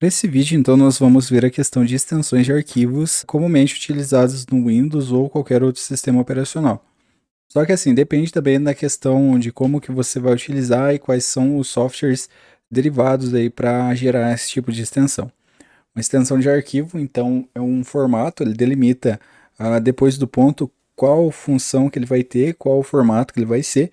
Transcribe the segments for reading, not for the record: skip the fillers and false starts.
Nesse vídeo, então, nós vamos ver a questão de extensões de arquivos comumente utilizadas no Windows ou qualquer outro sistema operacional. Só que assim, depende também da questão de como que você vai utilizar e quais são os softwares derivados aí para gerar esse tipo de extensão. Uma extensão de arquivo, então, é um formato, ele delimita depois do ponto qual função que ele vai ter, qual o formato que ele vai ser.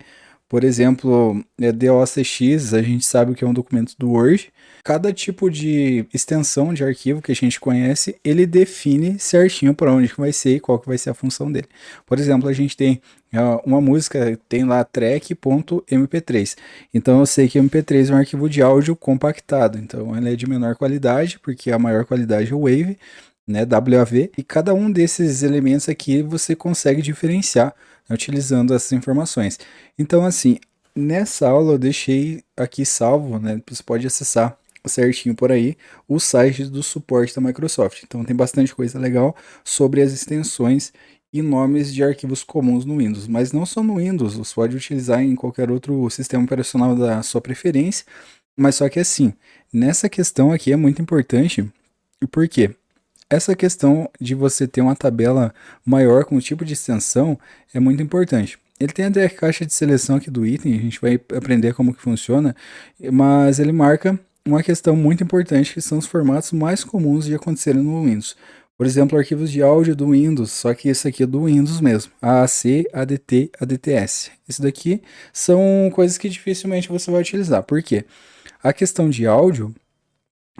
Por exemplo, DOCX, a gente sabe que é um documento do Word. Cada tipo de extensão de arquivo que a gente conhece, ele define certinho para onde que vai ser e qual que vai ser a função dele. Por exemplo, a gente tem uma música, tem lá track.mp3. Então eu sei que MP3 é um arquivo de áudio compactado. Então ele é de menor qualidade, porque a maior qualidade é o Wave, né, WAV. E cada um desses elementos aqui você consegue diferenciar, né, utilizando essas informações. Então assim, nessa aula eu deixei aqui salvo, né, você pode acessar certinho por aí o site do suporte da Microsoft. Então tem bastante coisa legal sobre as extensões e nomes de arquivos comuns no Windows, mas não só no Windows, você pode utilizar em qualquer outro sistema operacional da sua preferência, mas só que assim, nessa questão aqui é muito importante, por quê? Essa questão de você ter uma tabela maior com o tipo de extensão é muito importante. Ele tem até a caixa de seleção aqui do item, a gente vai aprender como que funciona, mas ele marca uma questão muito importante que são os formatos mais comuns de acontecerem no Windows. Por exemplo, arquivos de áudio do Windows, só que esse aqui é do Windows mesmo, AAC, ADT, ADTS. Isso daqui são coisas que dificilmente você vai utilizar. Por quê? A questão de áudio,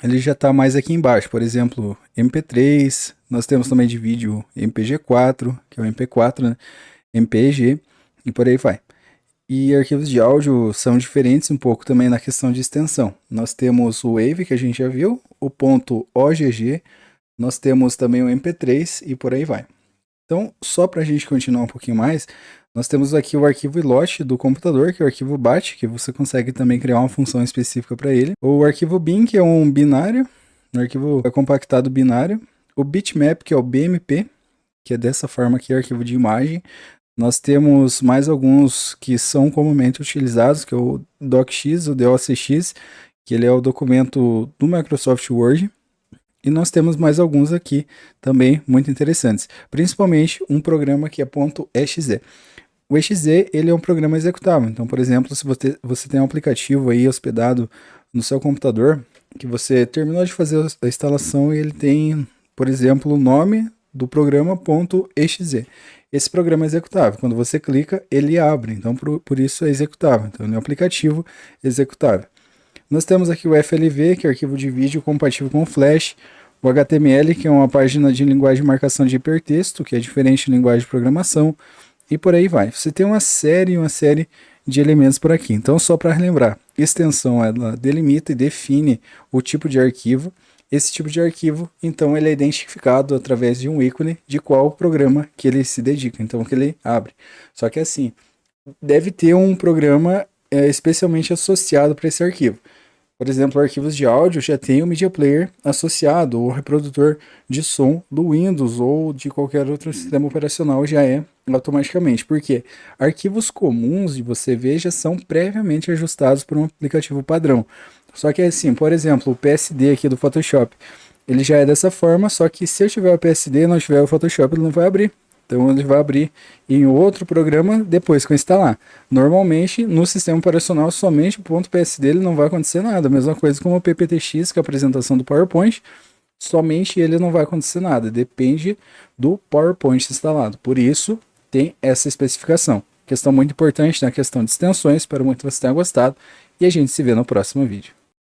ele já está mais aqui embaixo. Por exemplo, MP3, nós temos também de vídeo MPG4, que é o MP4, né? MPEG e por aí vai. E arquivos de áudio são diferentes um pouco também na questão de extensão. Nós temos o Wave, que a gente já viu, o ponto .ogg, nós temos também o MP3 e por aí vai. Então, só para a gente continuar um pouquinho mais, nós temos aqui o arquivo ilot do computador, que é o arquivo BAT, que você consegue também criar uma função específica para ele. O arquivo bin, que é um binário, um arquivo compactado binário. O bitmap, que é o BMP, que é dessa forma aqui, arquivo de imagem. Nós temos mais alguns que são comumente utilizados, que é o DocX, o DOCX, que ele é o documento do Microsoft Word. E nós temos mais alguns aqui também muito interessantes, principalmente um programa que é .exe. O exe ele é um programa executável, então, por exemplo, se você tem um aplicativo aí hospedado no seu computador, que você terminou de fazer a instalação e ele tem, por exemplo, o nome do programa .exe. Esse programa é executável, quando você clica, ele abre, então por isso é executável, então ele é um aplicativo executável. Nós temos aqui o FLV, que é arquivo de vídeo compatível com Flash, o HTML, que é uma página de linguagem de marcação de hipertexto, que é diferente de linguagem de programação, e por aí vai. Você tem uma série de elementos por aqui. Então, só para relembrar, extensão ela delimita e define o tipo de arquivo. Esse tipo de arquivo, então, ele é identificado através de um ícone de qual programa que ele se dedica, então, que ele abre. Só que assim, deve ter um programa especialmente associado para esse arquivo. Por exemplo, arquivos de áudio já tem o Media Player associado, ou reprodutor de som do Windows ou de qualquer outro sistema operacional já é automaticamente. Porque arquivos comuns de você ver já são previamente ajustados por um aplicativo padrão. Só que assim, por exemplo, o PSD aqui do Photoshop, ele já é dessa forma, só que se eu tiver o PSD e não tiver o Photoshop, ele não vai abrir. Então ele vai abrir em outro programa depois que eu instalar. Normalmente, no sistema operacional, somente o ponto PSD ele não vai acontecer nada. Mesma coisa como o PPTX, que é a apresentação do PowerPoint, somente ele não vai acontecer nada. Depende do PowerPoint instalado. Por isso, tem essa especificação. Questão muito importante na questão de extensões. Espero muito que você tenha gostado. E a gente se vê no próximo vídeo.